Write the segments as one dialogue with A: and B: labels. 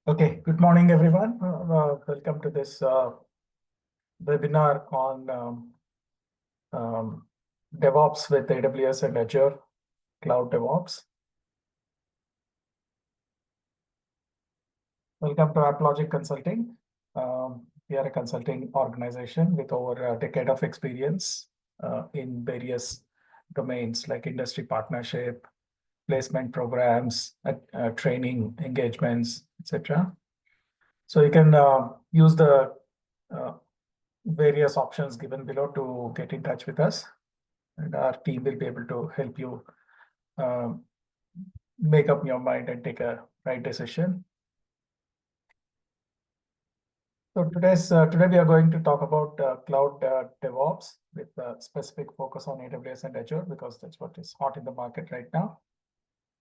A: Okay, good morning, everyone. Welcome to this webinar on DevOps with AWS and Azure Cloud DevOps. Welcome to Applogic Consulting. We are a consulting organization with over a decade of experience in various domains like industry partnership, placement programs, training engagements, etc. So you can use the various options given below to get in touch with us, and our team will be able to help you make up your mind and take a right decision. So today we are going to talk about cloud DevOps with a specific focus on AWS and Azure because that's what is hot in the market right now.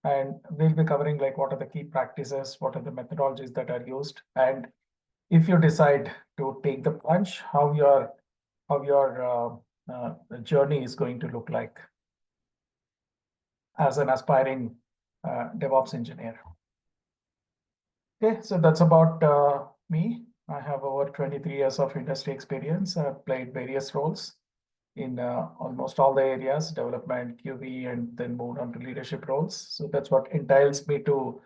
A: And we'll be covering like what are the key practices, what are the methodologies that are used, and if you decide to take the plunge, how your journey is going to look like as an aspiring DevOps engineer. Okay, so that's about me. I have over 23 years of industry experience. I've played various roles in almost all the areas, development, QB, and then moved on to leadership roles. So that's what entails me to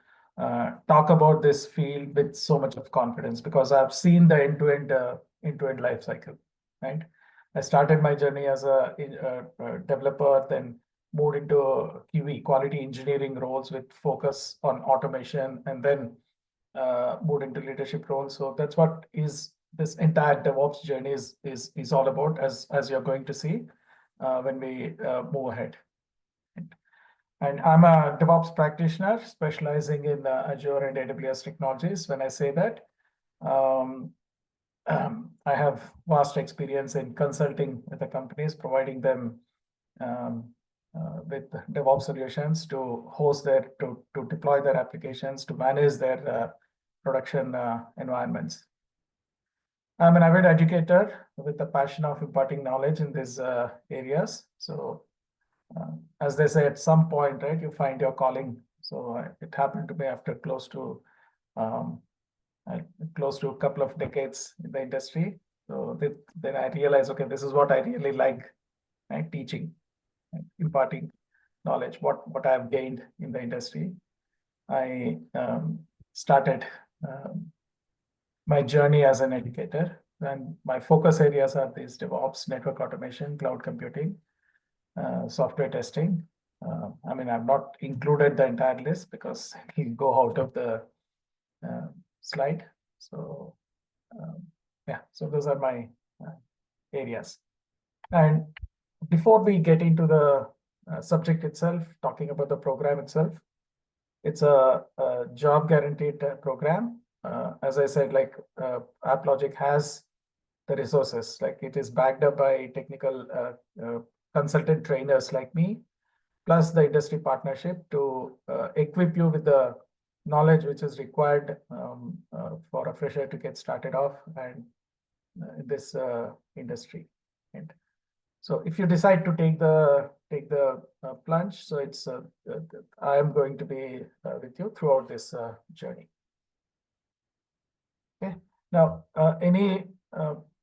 A: talk about this field with so much of confidence because I've seen the end-to-end life cycle, right? I started my journey as a developer, then moved into QE, quality engineering roles with focus on automation, and then moved into leadership roles. So that's what is this entire DevOps journey is all about, as you're going to see when we move ahead. And I'm a DevOps practitioner specializing in Azure and AWS technologies. When I say that, I have vast experience in consulting with the companies, providing them with DevOps solutions to host to deploy their applications, to manage their production environments. I'm an avid educator with the passion of imparting knowledge in these areas. So as they say, at some point, right, you find your calling. So it happened to me after close to a couple of decades in the industry. So then I realized, okay, this is what I really like, right? Teaching, imparting knowledge, what I have gained in the industry. I started my journey as an educator, and my focus areas are these DevOps, network automation, cloud computing, software testing. I mean, I've not included the entire list because it'll go out of the slide. So yeah, so those are my areas. And before we get into the subject itself, talking about the program itself, it's a job guaranteed program. As I said, like Applogic has the resources, like it is backed up by technical consultant trainers like me, plus the industry partnership to equip you with the knowledge which is required for a fresher to get started off and in this industry. And so if you decide to take the plunge, so it's I am going to be with you throughout this journey. Okay. Now,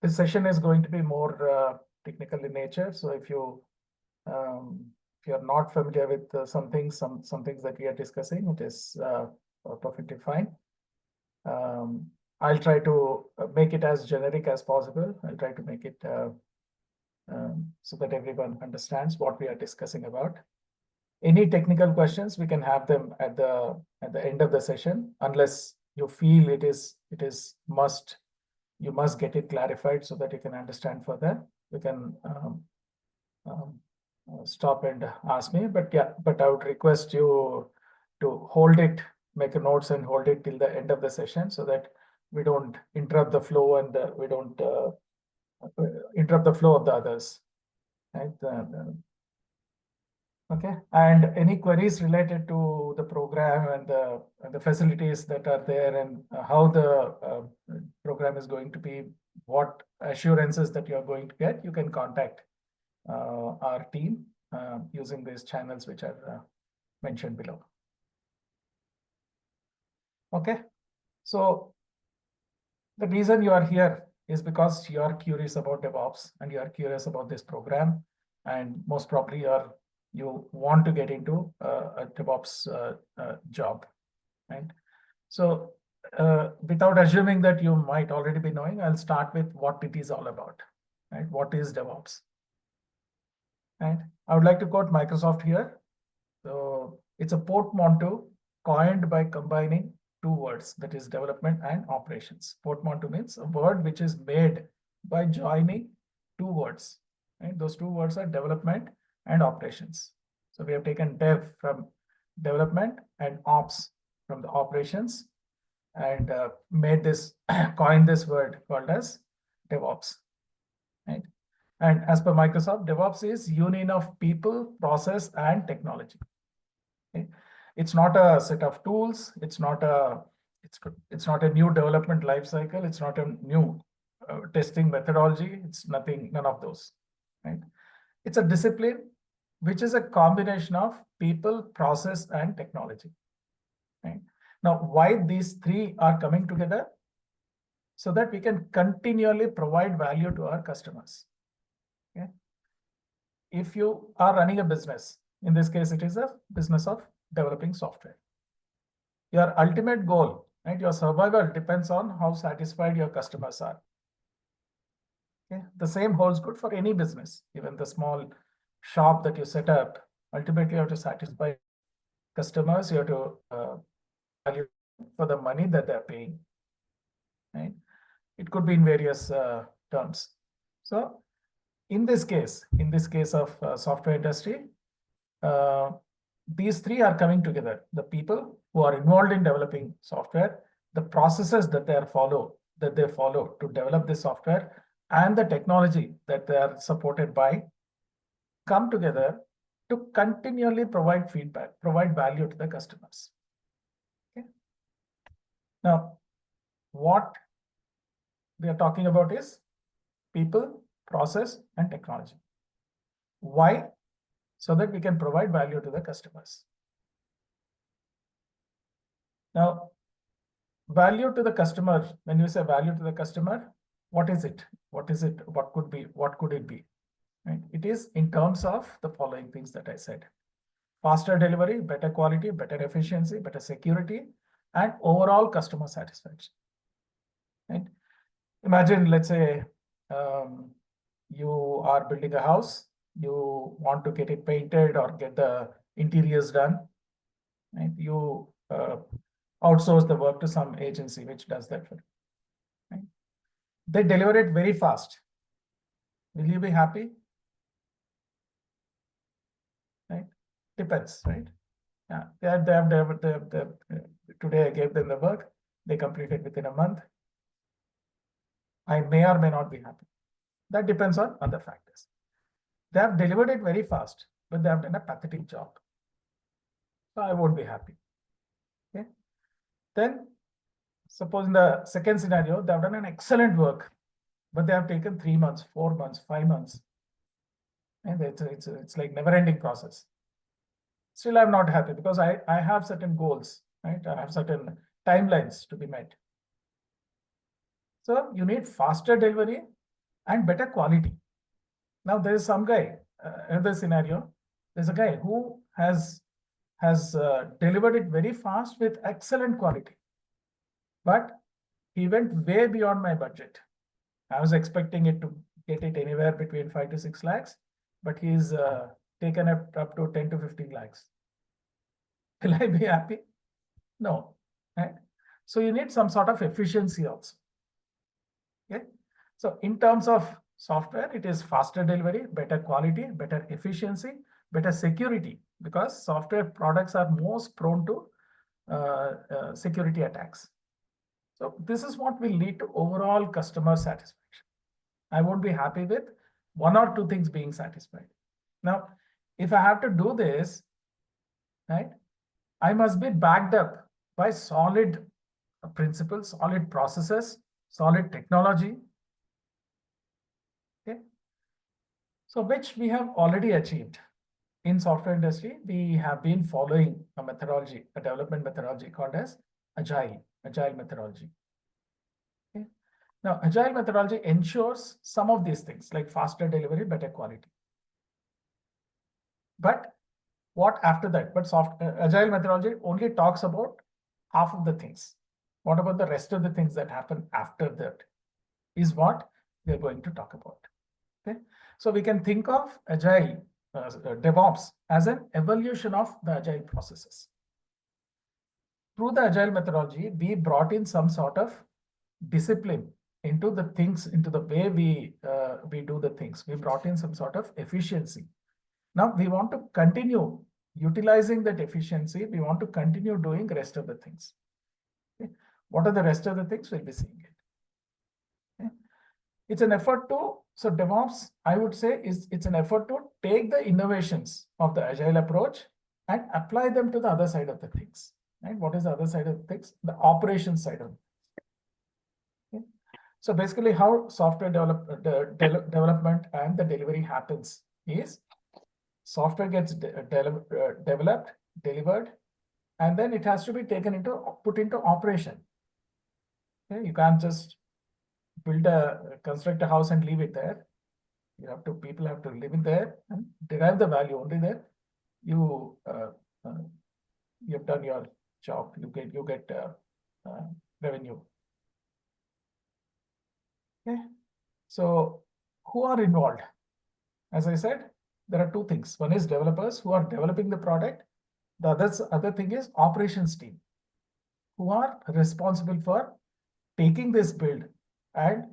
A: this session is going to be more technical in nature. So if you're not familiar with some things that we are discussing, it is perfectly fine. I'll try to make it as generic as possible. I'll try to make it so that everyone understands what we are discussing about. Any technical questions, we can have them at the end of the session, unless you feel you must get it clarified so that you can understand further. You can stop and ask me, but I would request you to hold it, make a notes and hold it till the end of the session so that we don't interrupt the flow and we don't interrupt the flow of the others, right? Okay, and any queries related to the program and the facilities that are there and how the program is going to be, what assurances that you are going to get, you can contact our team using these channels which are mentioned below. Okay. So the reason you are here is because you are curious about DevOps and you are curious about this program, and most probably you want to get into a DevOps job, right? So without assuming that you might already be knowing, I'll start with what it is all about, right? What is DevOps, right? I would like to quote Microsoft here. So it's a portmanteau coined by combining two words, that is development and operations. Portmanteau means a word which is made by joining two words, right? Those two words are development and operations. So we have taken dev from development and ops from the operations, and made this coin this word called as DevOps, right? And as per Microsoft, DevOps is union of people, process, and technology. Okay? It's not a set of tools. It's not a new development life cycle. It's not a new testing methodology. It's nothing, none of those, right? It's a discipline which is a combination of people, process, and technology, right? Now, why these three are coming together? So that we can continually provide value to our customers. Okay? If you are running a business, in this case, it is a business of developing software. Your ultimate goal, right? Your survival depends on how satisfied your customers are. Okay? The same holds good for any business, even the small shop that you set up. Ultimately, you have to satisfy customers. You have to value for the money that they're paying, right? It could be in various terms. So in this case of software industry, these three are coming together. The people who are involved in developing software, the processes that they follow to develop the software, and the technology that they are supported by come together to continually provide feedback, provide value to the customers. Okay. Now, what we are talking about is people, process, and technology. Why? So that we can provide value to the customers. Now, value to the customer, when you say value to the customer, what is it? What is it? What could be? What could it be? Right? It is in terms of the following things that I said: faster delivery, better quality, better efficiency, better security, and overall customer satisfaction. Right? Imagine, let's say, you are building a house, you want to get it painted or get the interiors done, right? You outsource the work to some agency which does that for you, right? They deliver it very fast. Will you be happy? Right? Depends, right? Yeah, today I gave them the work, they completed within a month. I may or may not be happy. That depends on other factors. They have delivered it very fast, but they have done a pathetic job. So I won't be happy. Okay. Then suppose in the second scenario, they have done an excellent work, but they have taken 3 months, 4 months, 5 months. And it's like never-ending process. Still, I'm not happy because I have certain goals, right? I have certain timelines to be met. So you need faster delivery and better quality. Now there is some guy, another scenario, there's a guy who has delivered it very fast with excellent quality, but he went way beyond my budget. I was expecting it to get it anywhere between 5 to 6 lakhs, but he's taken it up to 10 to 15 lakhs. Will I be happy? No, right? So you need some sort of efficiency also. Okay. So in terms of software, it is faster delivery, better quality, better efficiency, better security, because software products are most prone to security attacks. So this is what will lead to overall customer satisfaction. I won't be happy with one or two things being satisfied. Now, if I have to do this, right, I must be backed up by solid principles, solid processes, solid technology. Okay. So which we have already achieved. In software industry, we have been following a methodology, a development methodology called as agile methodology. Okay. Now, agile methodology ensures some of these things like faster delivery, better quality. But what after that? But agile methodology only talks about half of the things. What about the rest of the things that happen after that is what we're going to talk about. Okay. So we can think of agile DevOps as an evolution of the agile processes. Through the agile methodology, we brought in some sort of discipline into the things, into the way we do the things. We brought in some sort of efficiency. Now we want to continue utilizing that efficiency. We want to continue doing the rest of the things. Okay. What are the rest of the things? We'll be seeing it. Okay. It's an effort to, so DevOps, I would say, it's an effort to take the innovations of the agile approach and apply them to the other side of the things. Right? What is the other side of the things? The operations side of it. Okay. So basically how software development and the delivery happens is software gets developed, delivered, and then it has to be put into operation. Okay. You can't just construct a house and leave it there. People have to live in there and derive the value. Only there you've done your job. You get revenue. Okay. So who are involved? As I said, there are two things. One is developers who are developing the product. The other thing is operations team, who are responsible for taking this build and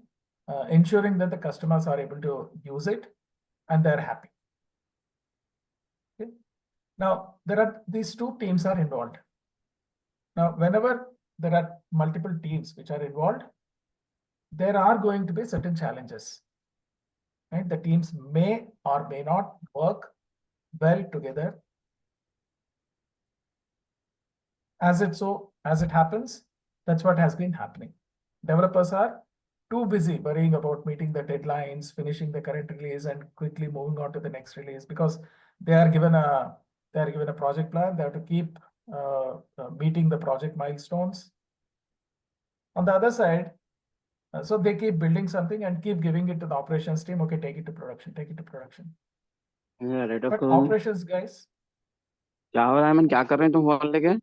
A: ensuring that the customers are able to use it and they're happy. Okay. Now, these two teams are involved. Now, whenever there are multiple teams which are involved, there are going to be certain challenges. Right? The teams may or may not work well together. As it happens, that's what has been happening. Developers are too busy worrying about meeting the deadlines, finishing the current release, and quickly moving on to the next release because they are given a project plan. They have to keep meeting the project milestones. On the other side, so they keep building something and keep giving it to the operations team. Okay, take it to production, take it to production.
B: Yeah, right.
A: But operations guys,
B: क्या हो रहा है? मैं क्या कर रहे हैं तुम फोन लेके?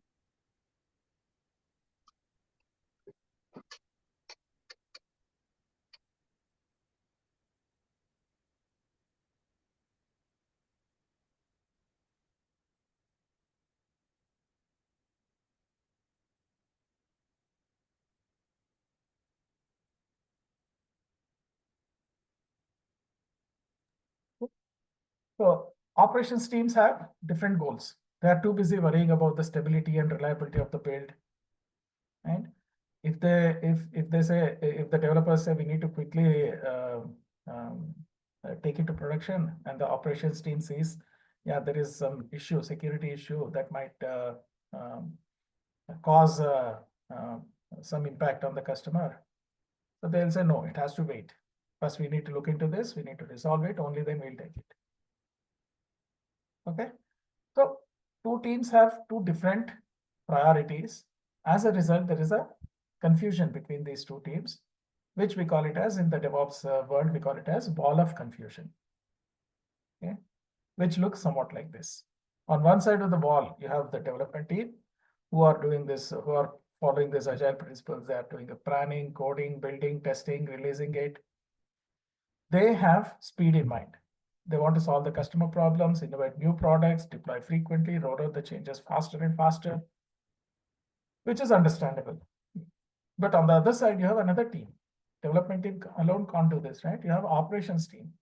A: so operations teams have different goals. They are too busy worrying about the stability and reliability of the build. And if the developers say we need to quickly take it to production, and the operations team sees, yeah, there is some issue, security issue that might cause some impact on the customer. So they'll say, no, it has to wait. First, we need to look into this. We need to resolve it. Only then we'll take it. Okay. So two teams have two different priorities. As a result, there is a confusion between these two teams, which we call it as, in the DevOps world, we call it as wall of confusion. Okay. Which looks somewhat like this. On one side of the wall, you have the development team who are doing this, who are following this agile principles. They are doing the planning, coding, building, testing, releasing it. They have speed in mind. They want to solve the customer problems, innovate new products, deploy frequently, roll out the changes faster and faster, which is understandable. But on the other side, you have another team. Development team alone can't do this, right? You have operations team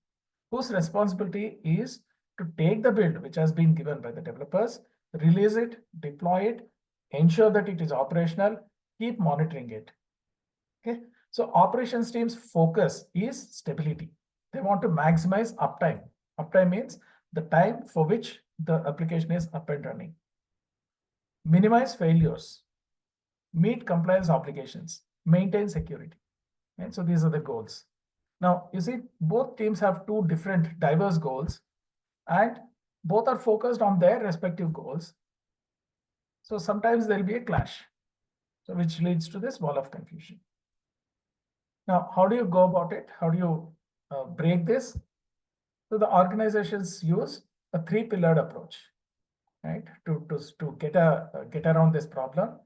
A: whose responsibility is to take the build which has been given by the developers, release it, deploy it, ensure that it is operational, keep monitoring it. Okay. So operations team's focus is stability. They want to maximize uptime. Uptime means the time for which the application is up and running. Minimize failures, meet compliance obligations, maintain security. And so these are the goals. Now, you see, both teams have two different diverse goals, and both are focused on their respective goals. So sometimes there'll be a clash. So which leads to this wall of confusion. Now, how do you go about it? How do you break this? So the organizations use a three-pillared approach, right? To get around this problem,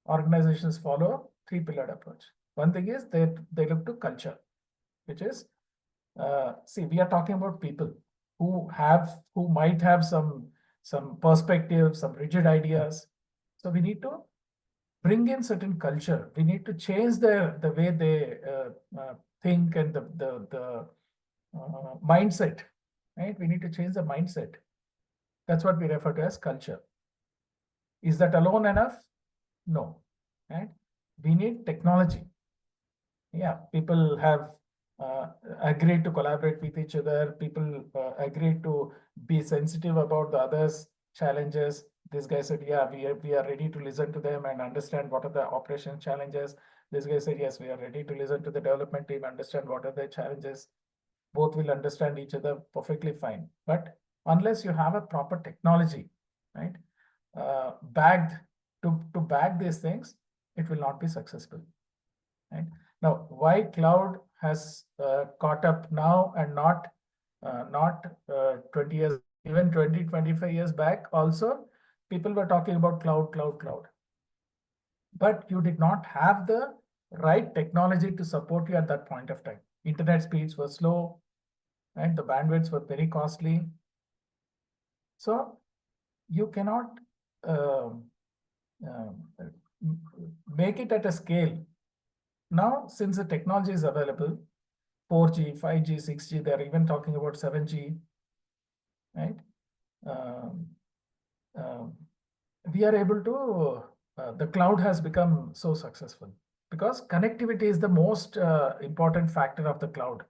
A: organizations follow three-pillared approach. One thing is they look to culture, which is see, we are talking about people who might have some perspective, some rigid ideas. So we need to bring in certain culture. We need to change the way they think and the mindset, right? We need to change the mindset. That's what we refer to as culture. Is that alone enough? No, right? We need technology. Yeah, people have agreed to collaborate with each other. People agreed to be sensitive about the others' challenges. This guy said, yeah, we are ready to listen to them and understand what are the operation challenges. This guy said, yes, we are ready to listen to the development team, understand what are the challenges. Both will understand each other perfectly fine. But unless you have a proper technology, right, backed to back these things, it will not be successful. Right? Now, why cloud has caught up now and not 20 years, even 20, 25 years back also, people were talking about cloud. But you did not have the right technology to support you at that point of time. Internet speeds were slow, and the bandwidths were very costly. So you cannot make it at a scale. Now, since the technology is available, 4G, 5G, 6G, they're even talking about 7G, right? We are able to, the cloud has become so successful because connectivity is the most important factor of the cloud,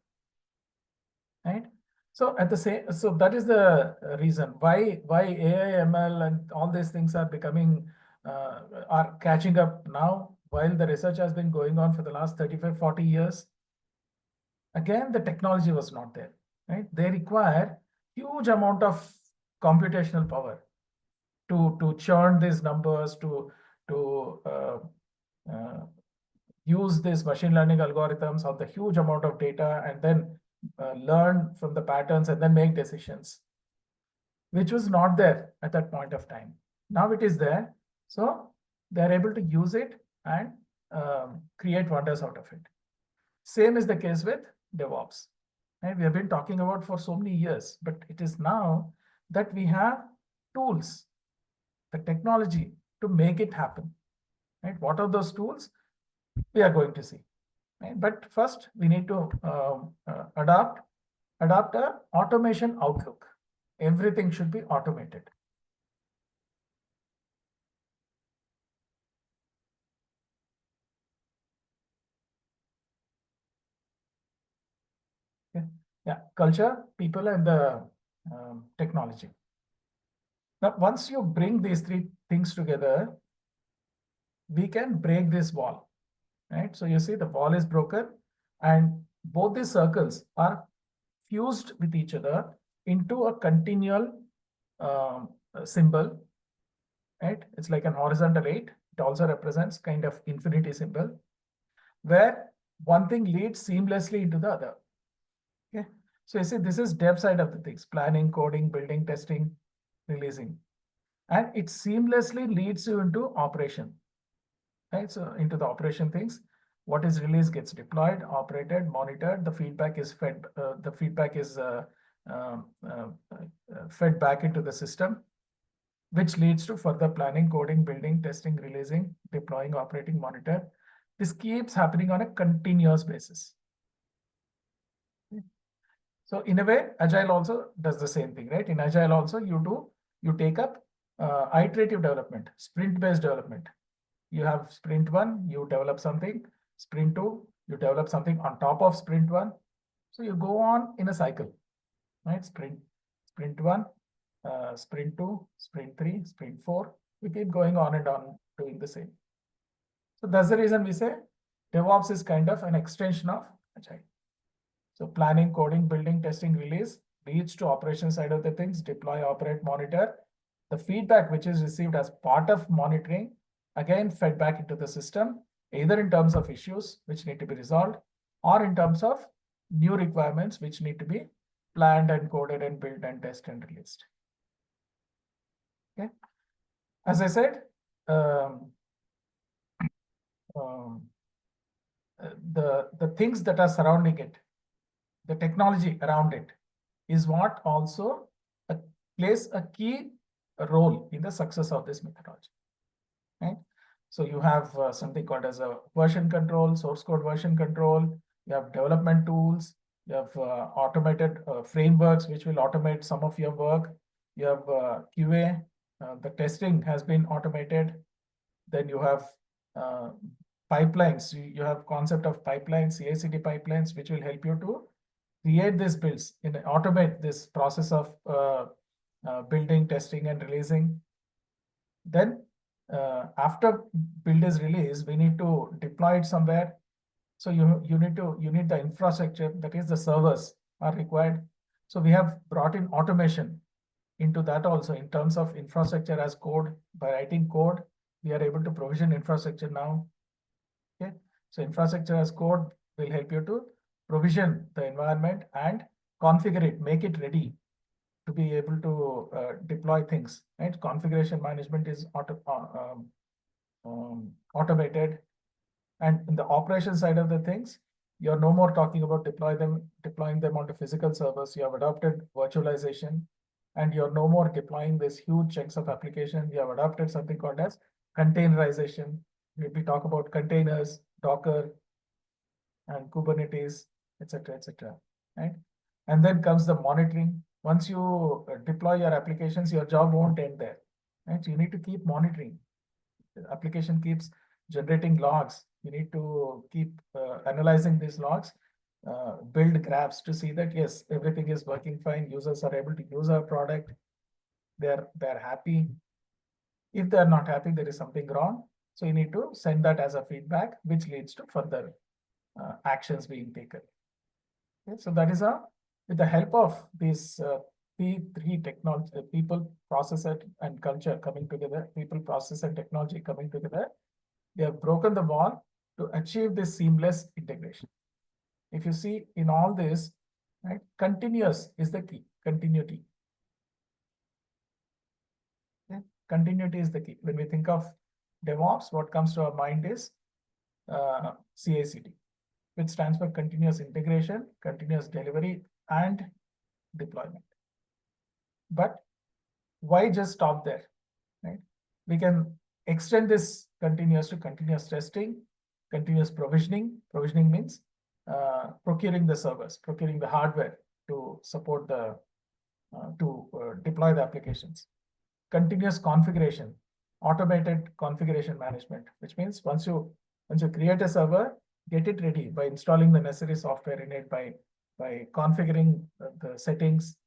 A: right? So at the same, so that is the reason why AI, ML, and all these things are becoming, are catching up now, while the research has been going on for the last 35, 40 years. Again, the technology was not there, right? They require huge amount of computational power to churn these numbers, to use these machine learning algorithms on the huge amount of data, and then learn from the patterns and then make decisions, which was not there at that point of time. Now it is there. So they're able to use it and create wonders out of it. Same is the case with DevOps. And we have been talking about for so many years, but it is now that we have tools, the technology to make it happen. Right? What are those tools? We are going to see. Right? But first, we need to adopt a automation outlook. Everything should be automated. Yeah, culture, people, and the technology. Now, once you bring these three things together, we can break this wall, right? So you see the wall is broken and both these circles are fused with each other into a continual symbol, right? It's like an horizontal 8. It also represents kind of infinity symbol where one thing leads seamlessly into the other. Okay. So you see, this is dev side of the things: planning, coding, building, testing, releasing. And it seamlessly leads you into operation, right? So into the operation things, what is released gets deployed, operated, monitored. The feedback is fed. Fed back into the system, which leads to further planning, coding, building, testing, releasing, deploying, operating, monitor. This keeps happening on a continuous basis. So in a way, Agile also does the same thing, right? In Agile also, you take up iterative development, sprint-based development. You have sprint 1, you develop something. Sprint 2, you develop something on top of sprint 1. So you go on in a cycle, right? Sprint 1, sprint 2, sprint 3, sprint 4. We keep going on and on doing the same. So that's the reason we say DevOps is kind of an extension of Agile. So planning, coding, building, testing, release leads to operation side of the things, deploy, operate, monitor. The feedback which is received as part of monitoring again fed back into the system, either in terms of issues which need to be resolved, or in terms of new requirements which need to be planned and coded and built and tested and released. Okay. As I said, um, um, the things that are surrounding it, the technology around it, is what also plays a key role in the success of this methodology. Right? So you have something called as a version control, source code version control. You have development tools. You have automated frameworks which will automate some of your work. You have QA. The testing has been automated. Then you have pipelines. You have concept of pipelines, CI/CD pipelines, which will help you to create these builds and automate this process of building, testing, and releasing. Then after build is released, we need to deploy it somewhere. So you need the infrastructure, that is the servers are required. So we have brought in automation into that also in terms of infrastructure as code. By writing code, we are able to provision infrastructure now. Okay, so infrastructure as code will help you to provision the environment and configure it, make it ready to be able to deploy things. Right, configuration management is automated, and in the operation side of the things, you're no more talking about deploying them onto physical servers. You have adopted virtualization, and you're no more deploying this huge chunks of application. You have adopted something called as containerization. We talk about containers, Docker, and Kubernetes, etc., etc. Right? And then comes the monitoring. Once you deploy your applications, your job won't end there. Right? So you need to keep monitoring. The application keeps generating logs. You need to keep analyzing these logs, build graphs to see that yes, everything is working fine. Users are able to use our product. They're happy. If they're not happy, there is something wrong. So you need to send that as a feedback, which leads to further actions being taken. Okay, so that is with the help of these three technology, people, process, and culture coming together, people, process, and technology coming together, they have broken the wall to achieve this seamless integration. If you see in all this, right, continuous is the key, continuity. Okay? Continuity is the key. When we think of DevOps, what comes to our mind is CI/CD, which stands for continuous integration, continuous delivery, and deployment. But why just stop there? Right? We can extend this continuous to continuous testing, continuous provisioning. Provisioning means procuring the servers, procuring the hardware to support the deploy the applications. Continuous configuration, automated configuration management, which means once you create a server, get it ready by installing the necessary software in it, by configuring the settings.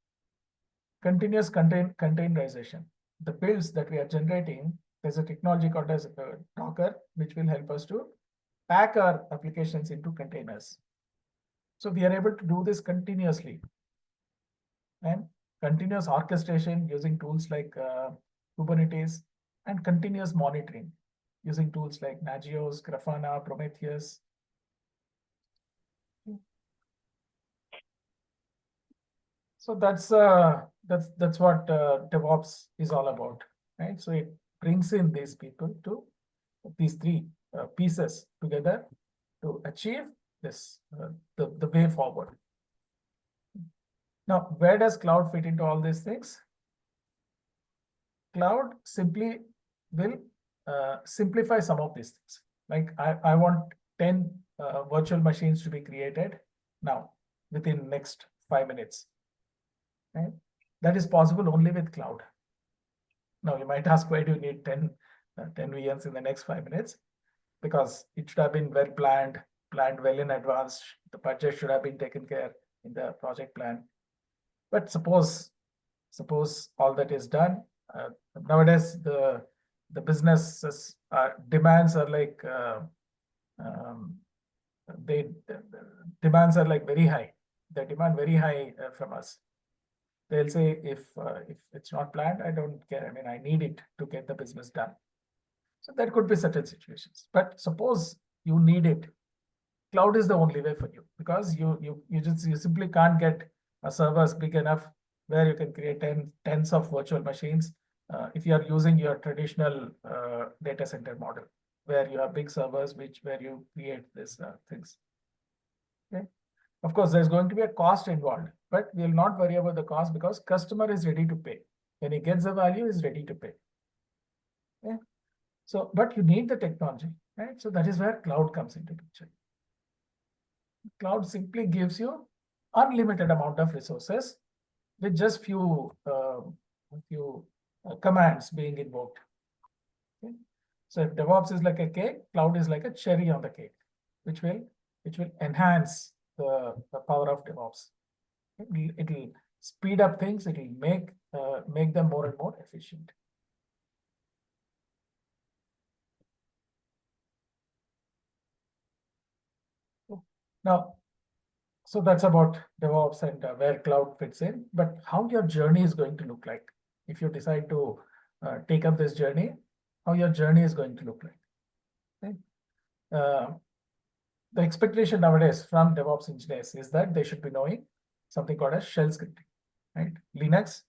A: Continuous containerization. The builds that we are generating, there's a technology called as Docker, which will help us to pack our applications into containers. So we are able to do this continuously. And continuous orchestration using tools like Kubernetes, and continuous monitoring using tools like Nagios, Grafana, Prometheus. So that's what DevOps is all about, right? So it brings in these people to these three pieces together to achieve this the way forward. Now, where does cloud fit into all these things? Cloud simply will simplify some of these things. Like I want 10 virtual machines to be created now within next 5 minutes. Right? That is possible only with cloud. Now you might ask, why do you need 10 VMs in the next 5 minutes? Because it should have been well planned well in advance. The budget should have been taken care in the project plan. But suppose all that is done. Nowadays, the business demands are like demands are like very high. They demand very high from us. They'll say if it's not planned, I don't care. I mean, I need it to get the business done. So there could be certain situations, but suppose you need it. Cloud is the only way for you, because you simply can't get a servers big enough where you can create tens of virtual machines if you are using your traditional data center model, where you have big servers where you create these things. Okay. Of course, there's going to be a cost involved, but we'll not worry about the cost because customer is ready to pay. When he gets the value, is ready to pay. Okay. So, but you need the technology, right? So that is where cloud comes into picture. Cloud simply gives you unlimited amount of resources with just few commands being invoked. Okay? So if DevOps is like a cake, cloud is like a cherry on the cake, which will enhance the power of DevOps. It'll speed up things. It'll make them more and more efficient. Now, so that's about DevOps and where cloud fits in. But how your journey is going to look like if you decide to take up this journey, how your journey is going to look like. Okay? The expectation nowadays from DevOps engineers is that they should be knowing something called as shell scripting, right? Linux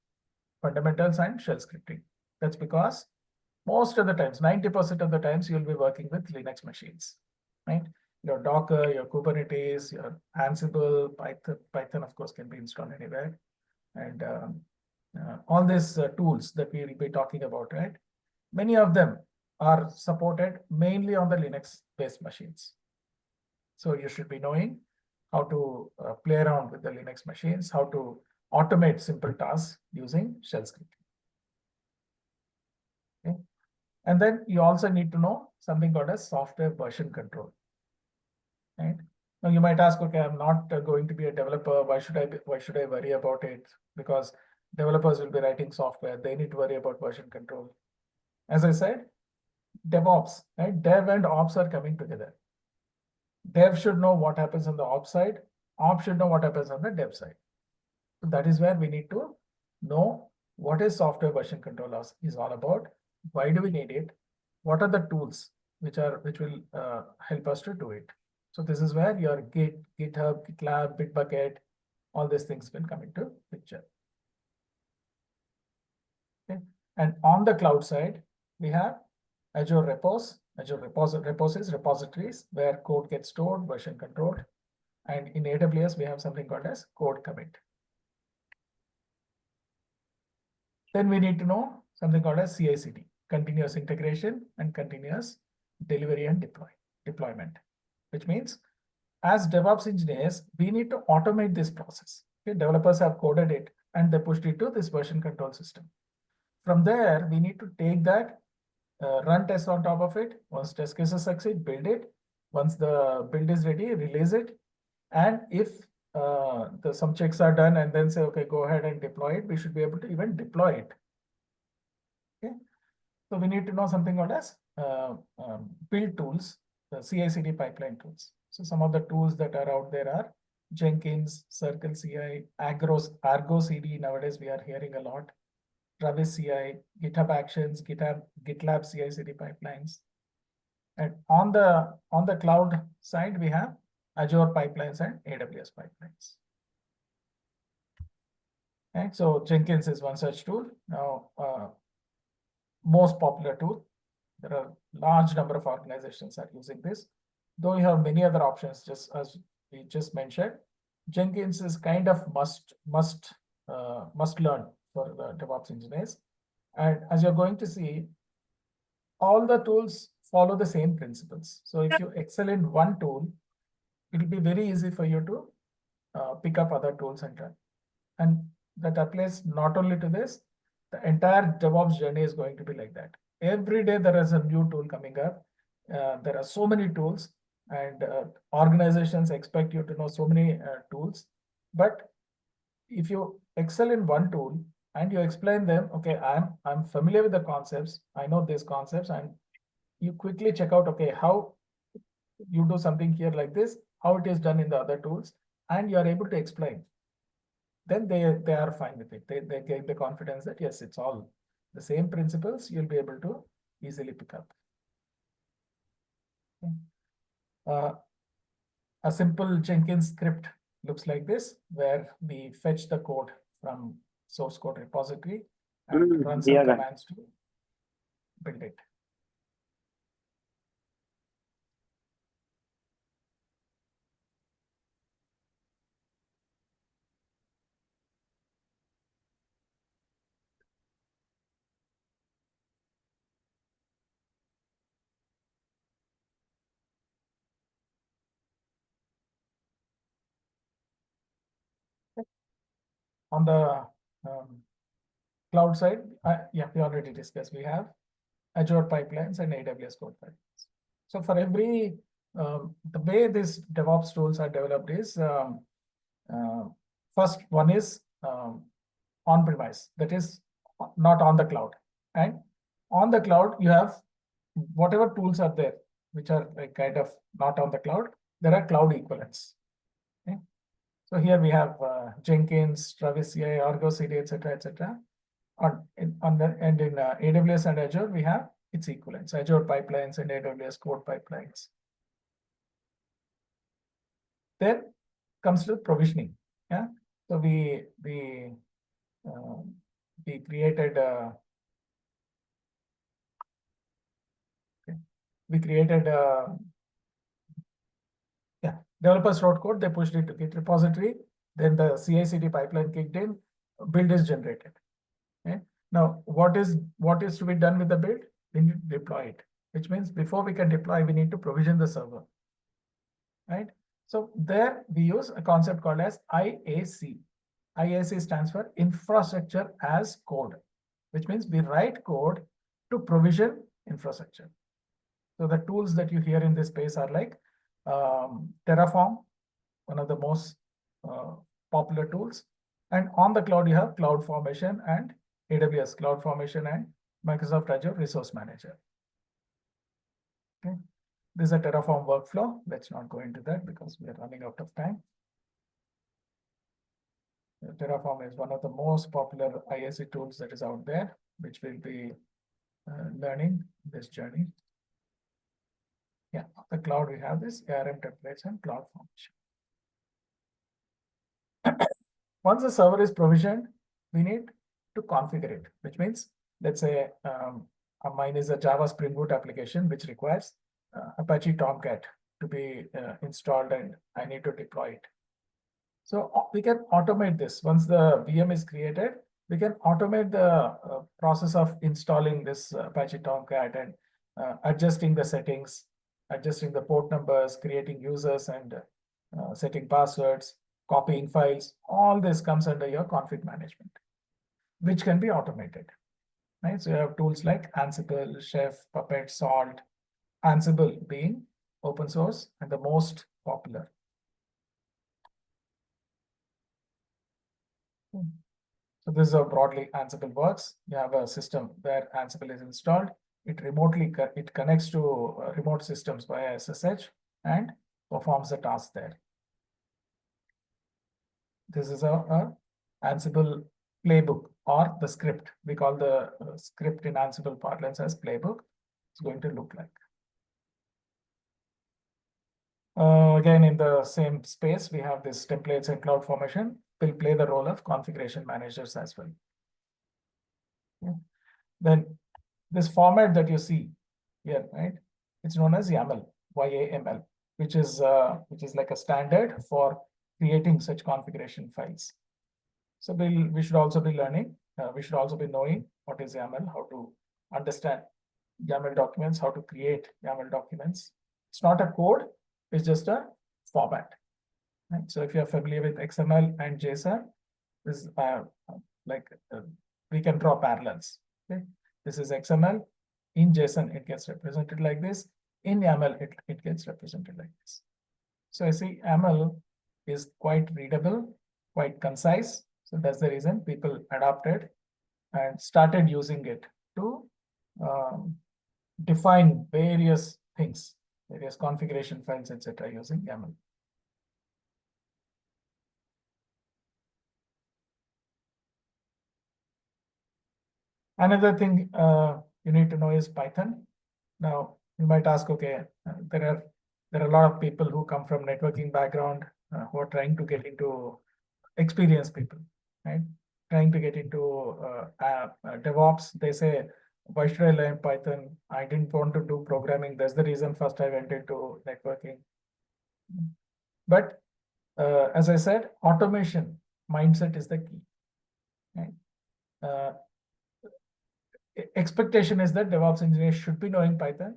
A: fundamentals and shell scripting. That's because most of the times, 90% of the times, you'll be working with Linux machines, right? Your Docker, your Kubernetes, your Ansible, Python, of course, can be installed anywhere. And all these tools that we will be talking about, right? Many of them are supported mainly on the Linux-based machines. So you should be knowing how to play around with the Linux machines, how to automate simple tasks using shell scripting. Okay. And then you also need to know something called as software version control. Right? Now you might ask, okay, I'm not going to be a developer. Why should I worry about it? Because developers will be writing software. They need to worry about version control. As I said, DevOps, right? Dev and ops are coming together. Dev should know what happens on the ops side. Ops should know what happens on the dev side. So that is where we need to know what is software version control is all about. Why do we need it? What are the tools which will help us to do it? So this is where your Git, GitHub, GitLab, Bitbucket, all these things will come into picture. Okay. And on the cloud side, we have Azure repos. Azure repos is repositories where code gets stored, version controlled. And in AWS, we have something called as code commit. Then we need to know something called as CI/CD, continuous integration and continuous delivery and deployment, which means as DevOps engineers, we need to automate this process. Okay, developers have coded it and they pushed it to this version control system. From there, we need to take that, run tests on top of it. Once test cases succeed, build it. Once the build is ready, release it. And if some checks are done and then say, okay, go ahead and deploy it, we should be able to even deploy it. Okay. So we need to know something called as build tools, the CI/CD pipeline tools. So some of the tools that are out there are Jenkins, Circle CI, Argo CD. Nowadays we are hearing a lot. Travis CI, GitHub Actions, GitLab CI/CD pipelines. And on the cloud side, we have Azure pipelines and AWS pipelines. Okay, so Jenkins is one such tool. Now, most popular tool. There are large number of organizations are using this. Though you have many other options, just as we just mentioned, Jenkins is kind of must learn for the DevOps engineers. And as you're going to see, all the tools follow the same principles. So if you excel in one tool, it will be very easy for you to pick up other tools and run. And that applies not only to this, the entire DevOps journey is going to be like that. Every day there is a new tool coming up. There are so many tools, and organizations expect you to know so many tools. But if you excel in one tool and you explain them, okay, I'm familiar with the concepts, I know these concepts, and you quickly check out, okay, how you do something here like this, how it is done in the other tools, and you are able to explain. Then they are fine with it. They get the confidence that yes, it's all the same principles, you'll be able to easily pick up. Uh, a simple Jenkins script looks like this, where we fetch the code from source code repository and run some
B: दिया था
A: commands to build it. On the cloud side, yeah, we already discussed. We have Azure pipelines and AWS code pipelines. So for every, the way these DevOps tools are developed is, first one is on-premise, that is not on the cloud. And on the cloud, you have whatever tools are there, which are like kind of not on the cloud, there are cloud equivalents. Okay? So here we have Jenkins, Travis CI, Argo CD, etc., etc. In AWS and Azure, we have its equivalents, Azure pipelines and AWS code pipelines. Then comes to provisioning. Yeah, so we created yeah, developers wrote code, they pushed it to Git repository, then the CI/CD pipeline kicked in, build is generated. Okay? Now, what is to be done with the build? We need to deploy it, which means before we can deploy, we need to provision the server, right? So there we use a concept called as IAC. IAC stands for infrastructure as code, which means we write code to provision infrastructure. So the tools that you hear in this space are like Terraform, one of the most popular tools. And on the cloud, you have CloudFormation and AWS CloudFormation and Microsoft Azure Resource Manager. Okay. This is a Terraform workflow. Let's not go into that because we are running out of time. Terraform is one of the most popular ISC tools that is out there, which we'll be learning this journey. Yeah, on the cloud, we have this ARM templates and CloudFormation. Once the server is provisioned, we need to configure it, which means, let's say mine is a Java Spring Boot application, which requires Apache Tomcat to be installed, and I need to deploy it. So we can automate this. Once the VM is created, we can automate the process of installing this Apache Tomcat and adjusting the settings, adjusting the port numbers, creating users and setting passwords, copying files. All this comes under your config management, which can be automated. Right? So you have tools like Ansible, Chef, Puppet, Salt. Ansible being open source and the most popular. So this is how broadly Ansible works. You have a system where Ansible is installed. It connects to remote systems via SSH and performs the task there. This is a Ansible playbook or the script. We call the script in Ansible parlance as playbook. It's going to look like. Again, in the same space, we have this templates and CloudFormation will play the role of configuration managers as well. Yeah. Then this format that you see here, right? It's known as YAML, YAML, which is like a standard for creating such configuration files. So we should also be learning. We should also be knowing what is YAML, how to understand YAML documents, how to create YAML documents. It's not a code. It's just a format. Right? So if you're familiar with XML and JSON, this we can draw parallels. Okay? This is XML. In JSON, it gets represented like this. In YAML, it gets represented like this. So I see YAML is quite readable, quite concise. So that's the reason people adopted and started using it to define various things, various configuration files, etc., using YAML. Another thing you need to know is Python. Now, You might ask, okay, there are a lot of people who come from networking background who are trying to get into experienced people, right? Trying to get into DevOps. They say, why should I learn Python? I didn't want to do programming. That's the reason first I went into networking. But as I said, automation mindset is the key. Right? Expectation is that DevOps engineers should be knowing Python.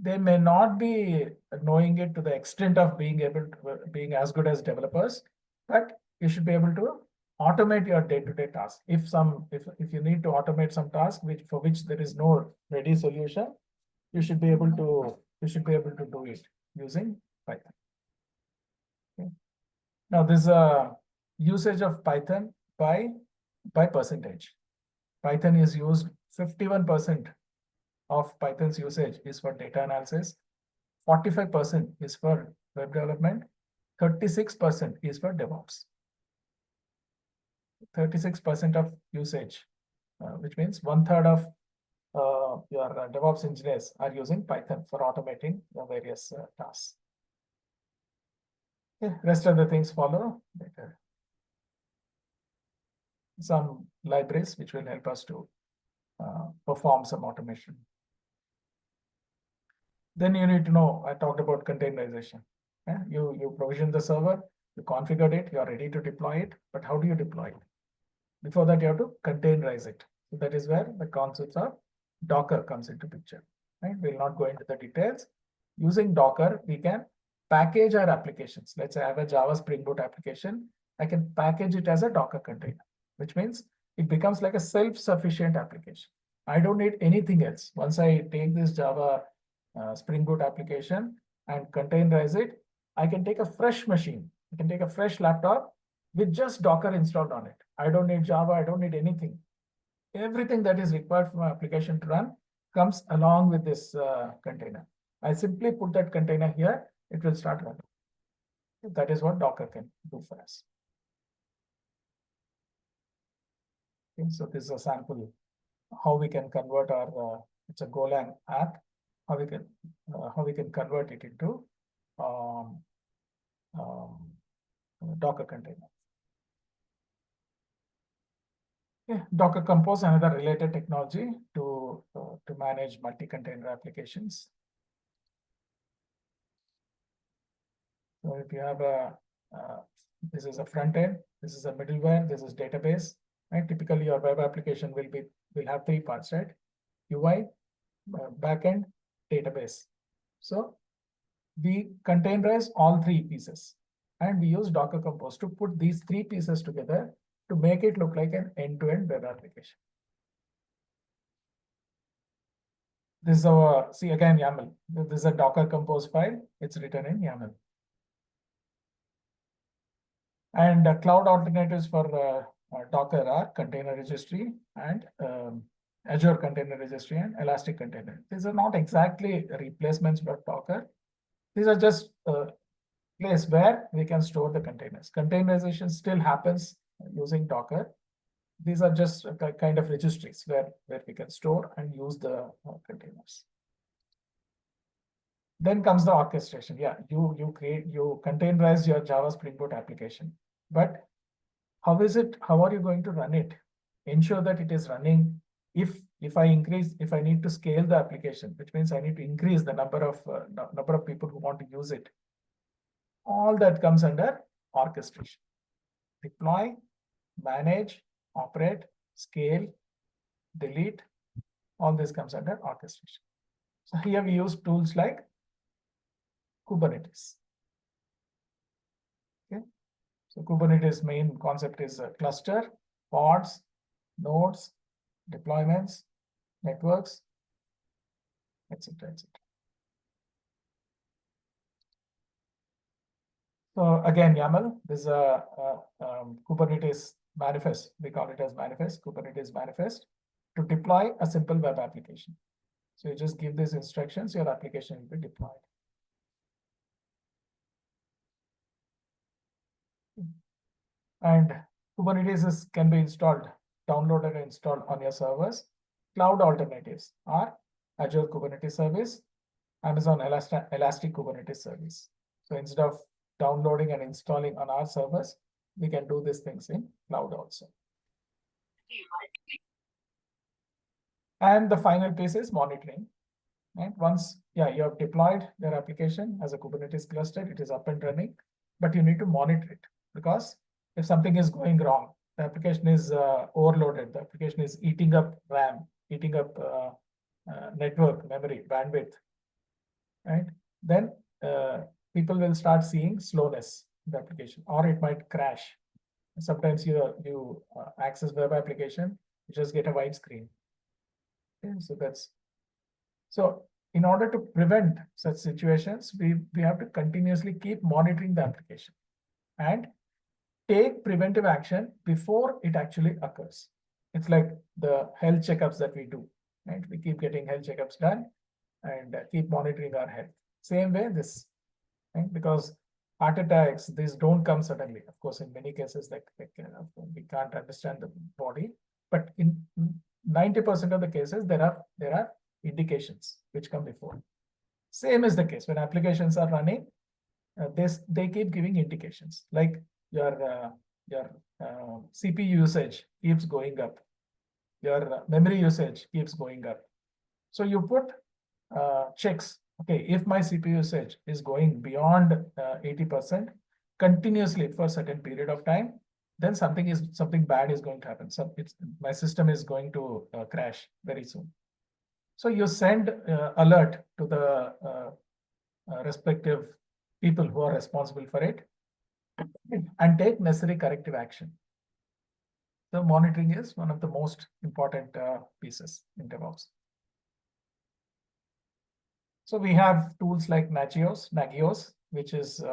A: They may not be knowing it to the extent of being able to being as good as developers, but you should be able to automate your day-to-day tasks. If you need to automate some task for which there is no ready solution, you should be able to do it using Python. Okay. Now this is a usage of Python by percentage. Python is used 51% of Python's usage is for data analysis, 45% is for web development, 36% is for DevOps. 36% of usage, which means 1/3 of your DevOps engineers are using Python for automating the various tasks. Okay, rest of the things follow later. Some libraries which will help us to perform some automation. Then you need to know, I talked about containerization. You provision the server, you configured it, you are ready to deploy it, but how do you deploy it? Before that, you have to containerize it. So that is where the concepts of Docker comes into picture. Right? We'll not go into the details. Using Docker, we can package our applications. Let's say I have a Java Spring Boot application. I can package it as a Docker container, which means it becomes like a self-sufficient application. I don't need anything else. Once I take this Java Spring Boot application and containerize it, I can take a fresh machine. I can take a fresh laptop with just Docker installed on it. I don't need Java. I don't need anything. Everything that is required for my application to run comes along with this container. I simply put that container here. It will start running. That is what Docker can do for us. Okay, so this is a sample how we can convert our it's a Golang app. How we can convert it into Docker container. Okay. Docker Compose, another related technology to manage multi-container applications. So if you have this is a front end, this is a middleware, this is database. Right? Typically, your web application will have three parts, right? UI, backend, database. So we containerize all three pieces, and we use Docker Compose to put these three pieces together to make it look like an end-to-end web application. This is our, see again, YAML. This is a Docker Compose file. It's written in YAML. And cloud alternatives for Docker are Container Registry and Azure Container Registry and Elastic Container. These are not exactly replacements for Docker. These are just place where we can store the containers. Containerization still happens using Docker. These are just kind of registries where we can store and use the containers. Then comes the orchestration. Yeah, you containerize your Java Spring Boot application, but how are you going to run it? Ensure that it is running. If I need to scale the application, which means I need to increase the number of people who want to use it. All that comes under orchestration. Deploy, manage, operate, scale, delete. All this comes under orchestration. So here we use tools like Kubernetes. Okay. So Kubernetes main concept is cluster, pods, nodes, deployments, networks, etc. So again, YAML, this is a Kubernetes manifest. We call it as manifest, Kubernetes manifest, to deploy a simple web application. So you just give these instructions, your application will be deployed. And Kubernetes can be installed, downloaded and installed on your servers. Cloud alternatives are Azure Kubernetes Service, Amazon Elastic Kubernetes service. So instead of downloading and installing on our servers, we can do these things in cloud also. And the final piece is monitoring. Right? Once, you have deployed your application as a Kubernetes cluster, it is up and running, but you need to monitor it, because if something is going wrong, the application is overloaded, the application is eating up RAM, eating up network memory bandwidth, right? Then people will start seeing slowness in the application, or it might crash. Sometimes you access web application, you just get a white screen. Okay, so in order to prevent such situations, we have to continuously keep monitoring the application and take preventive action before it actually occurs. It's like the health checkups that we do, right? We keep getting health checkups done and keep monitoring our health. Same way this, right? Because heart attacks, these don't come suddenly. Of course, in many cases, we can't understand the body, but in 90% of the cases, there are indications which come before. Same is the case when applications are running. They keep giving indications, like your CPU usage keeps going up, your memory usage keeps going up. So you put checks. Okay, if my CPU usage is going beyond 80% continuously for a certain period of time, then something bad is going to happen. So my system is going to crash very soon. So you send alert to the respective people who are responsible for it and take necessary corrective action. So monitoring is one of the most important pieces in DevOps. So we have tools like Nagios, which is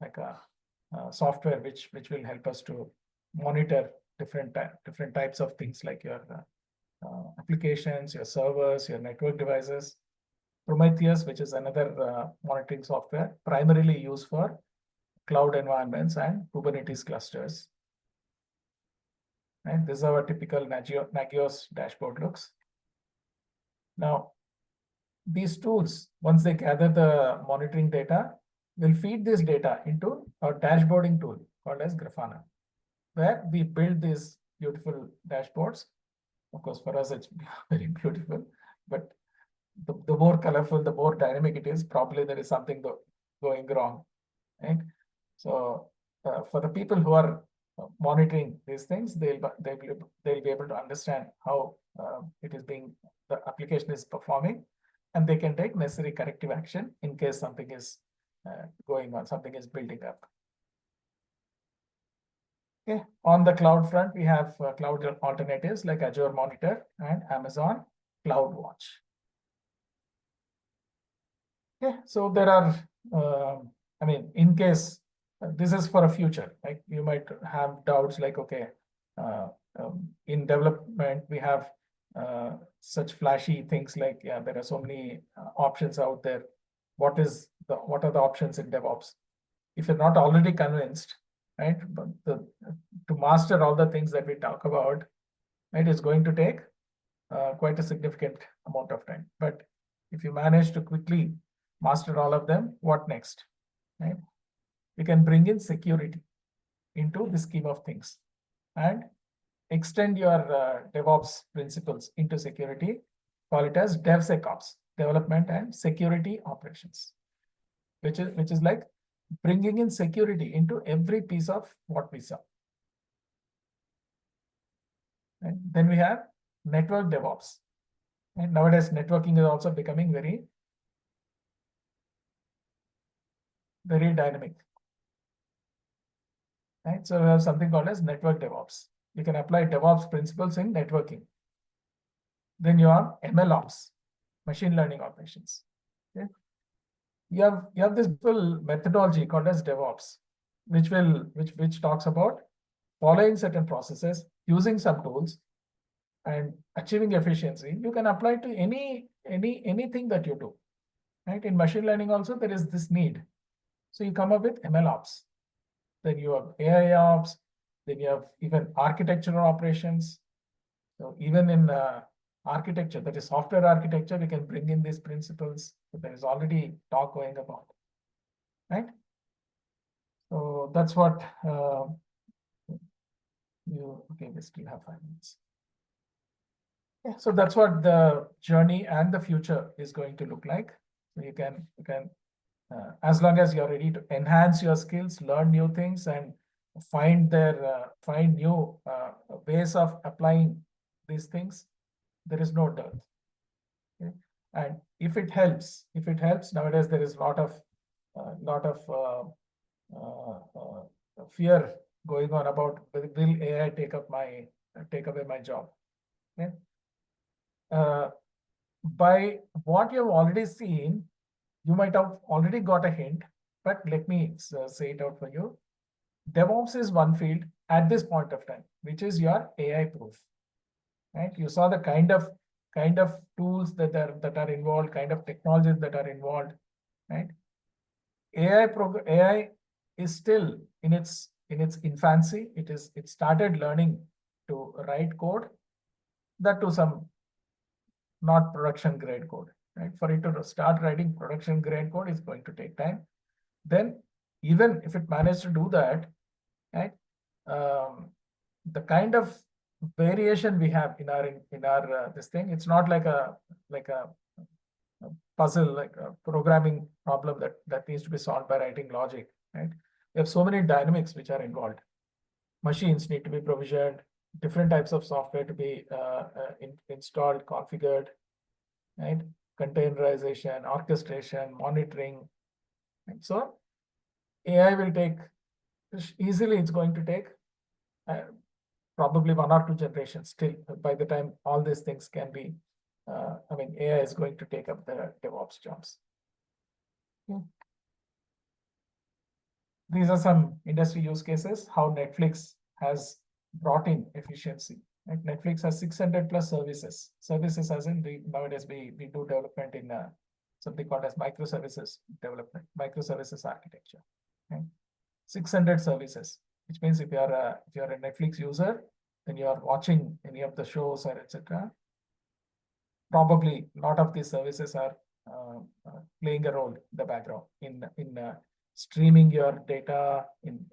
A: like a software which will help us to monitor different types of things, like your applications, your servers, your network devices. Prometheus, which is another monitoring software, primarily used for cloud environments and Kubernetes clusters. And this is how a typical Nagios dashboard looks. Now, these tools, once they gather the monitoring data, will feed this data into a dashboarding tool called as Grafana, where we build these beautiful dashboards. Of course, for us, it's very beautiful, but the more colorful, the more dynamic it is, probably there is something going wrong, right? So for the people who are monitoring these things, they'll be able to understand how the application is performing, and they can take necessary corrective action in case something is going on, something is building up. Okay. On the cloud front, we have cloud alternatives like Azure Monitor and Amazon CloudWatch. Okay, so there are, in case this is for a future, like you might have doubts like, okay, in development, we have such flashy things like, there are so many options out there. What are the options in DevOps? If you're not already convinced, right, but to master all the things that we talk about, right, is going to take quite a significant amount of time. But if you manage to quickly master all of them, what next? Right? You can bring in security into the scheme of things and extend your DevOps principles into security. Call it as DevSecOps, development and security operations, which is like bringing in security into every piece of what we saw. And then we have network DevOps. And nowadays, networking is also becoming very, very dynamic. Right? So we have something called as network DevOps. You can apply DevOps principles in networking. Then you have MLOps, machine learning operations. Okay? You have this full methodology called as DevOps, which talks about following certain processes, using some tools, and achieving efficiency. You can apply to anything that you do. Right? In machine learning also, there is this need. So you come up with MLOps. Then you have AI ops. Then you have even architectural operations. So even in architecture, that is software architecture, we can bring in these principles. So there is already talk going about, right? So that's what okay, we still have 5 minutes. Yeah, so that's what the journey and the future is going to look like. So you can as long as you're ready to enhance your skills, learn new things, and find new ways of applying these things, there is no dearth. Okay? And if it helps, nowadays there is a lot of fear going on about will AI take away my job? Okay? By what you've already seen, you might have already got a hint, but let me say it out for you. DevOps is one field at this point of time, which is your AI proof, right? You saw the kind of tools that are involved, kind of technologies that are involved, right? AI is still in its infancy. It started learning to write code, that to some not production grade code, right? For it to start writing production grade code is going to take time. Then even if it managed to do that, right, the kind of variation we have in our this thing, it's not like a puzzle, like a programming problem that needs to be solved by writing logic, right? We have so many dynamics which are involved. Machines need to be provisioned, different types of software to be installed, configured, right? Containerization, orchestration, monitoring. And so AI will take easily, it's going to take probably 1 or 2 generations still by the time all these things can be. AI is going to take up the DevOps jobs. Okay. These are some industry use cases, how Netflix has brought in efficiency. Right? Netflix has 600 plus services. Services as in nowadays we do development in something called as microservices development, microservices architecture. Okay? 600 services, which means if you're a Netflix user, then you are watching any of the shows or etc. Probably a lot of these services are playing a role in the background in streaming your data, in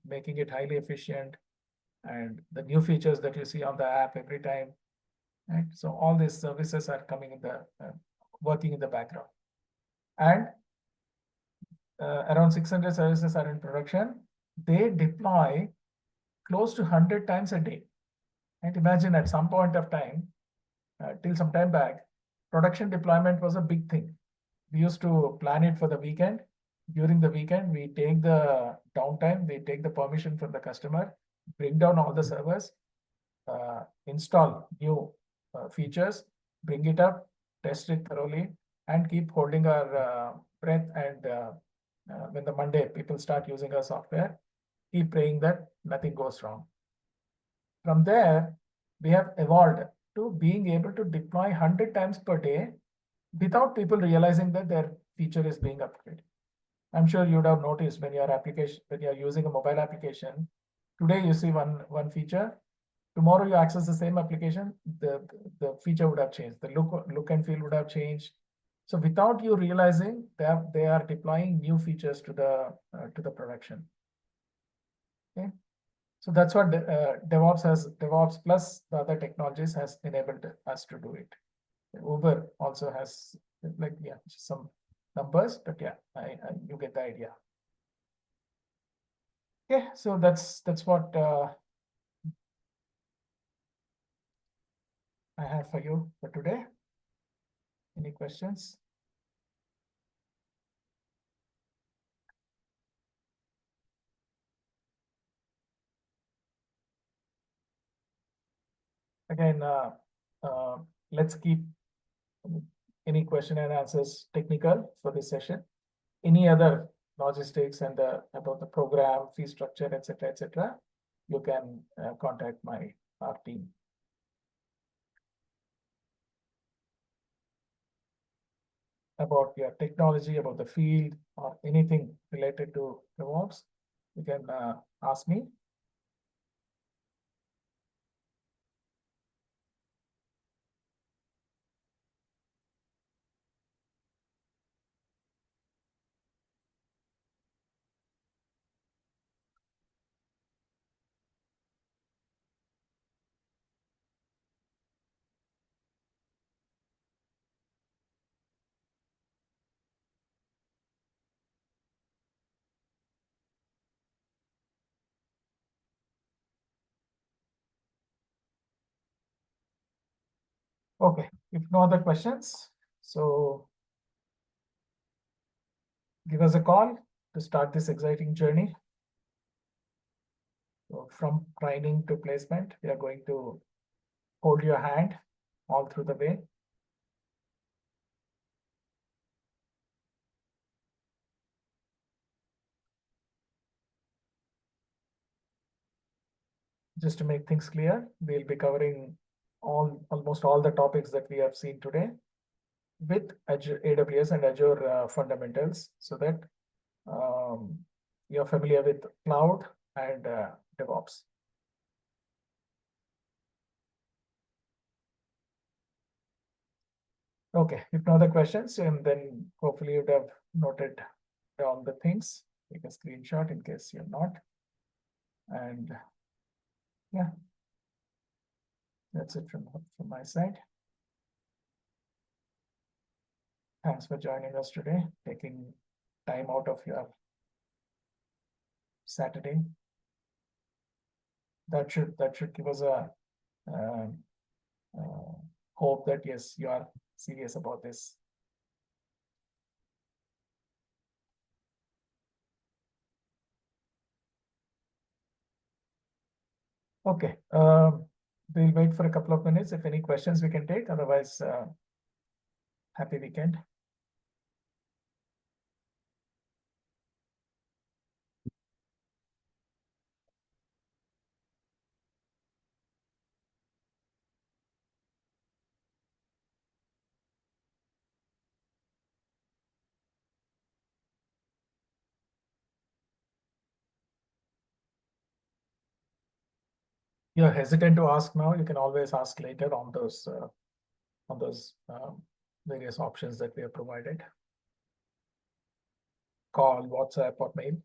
A: making it highly efficient, and the new features that you see on the app every time, right? So all these services are coming in the working in the background, and around 600 services are in production. They deploy close to 100 times a day. And imagine at some point of time, till some time back, production deployment was a big thing. We used to plan it for the weekend. During the weekend, we take the downtime, we take the permission from the customer, bring down all the servers, install new features, bring it up, test it thoroughly, and keep holding our breath. And when the Monday people start using our software, keep praying that nothing goes wrong. From there, we have evolved to being able to deploy 100 times per day without people realizing that their feature is being upgraded. I'm sure you would have noticed when you're using a mobile application, today you see one feature, tomorrow you access the same application, the feature would have changed, the look and feel would have changed. So without you realizing, they are deploying new features to the production. Okay. So that's what DevOps plus the other technologies has enabled us to do it. Uber also has some numbers, but yeah, you get the idea. Okay, so that's what I have for you for today. Any questions? Again, let's keep any question and answers technical for this session. Any other logistics and about the program, fee structure, etc., you can contact our team. About your technology, about the field, or anything related to DevOps, you can ask me. Okay, if no other questions, so give us a call to start this exciting journey. So from training to placement, we are going to hold your hand all through the way. Just to make things clear, we'll be covering almost all the topics that we have seen today with Azure, AWS and Azure fundamentals, so that you're familiar with cloud and DevOps. Okay, if no other questions, and then hopefully you'd have noted down the things. Take a screenshot in case you're not. And yeah, that's it from my side. Thanks for joining us today, taking time out of your Saturday. That should give us a hope that yes, you are serious about this. Okay, we'll wait for a couple of minutes. If any questions we can take, otherwise, happy weekend. You're hesitant to ask now, you can always ask later on those various options that we have provided. Call, WhatsApp, or mail.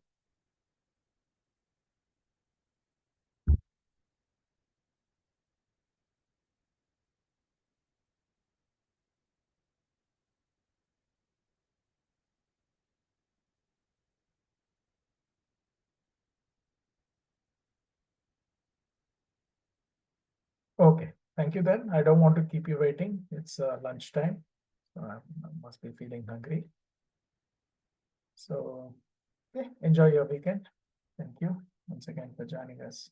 A: Okay, thank you then. I don't want to keep you waiting. It's lunchtime. So I must be feeling hungry. So yeah, enjoy your weekend. Thank you once again for joining us.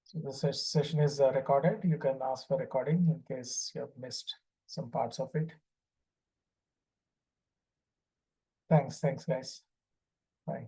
A: So the session is recorded. You can ask for recording in case you have missed some parts of it. Thanks guys. Bye.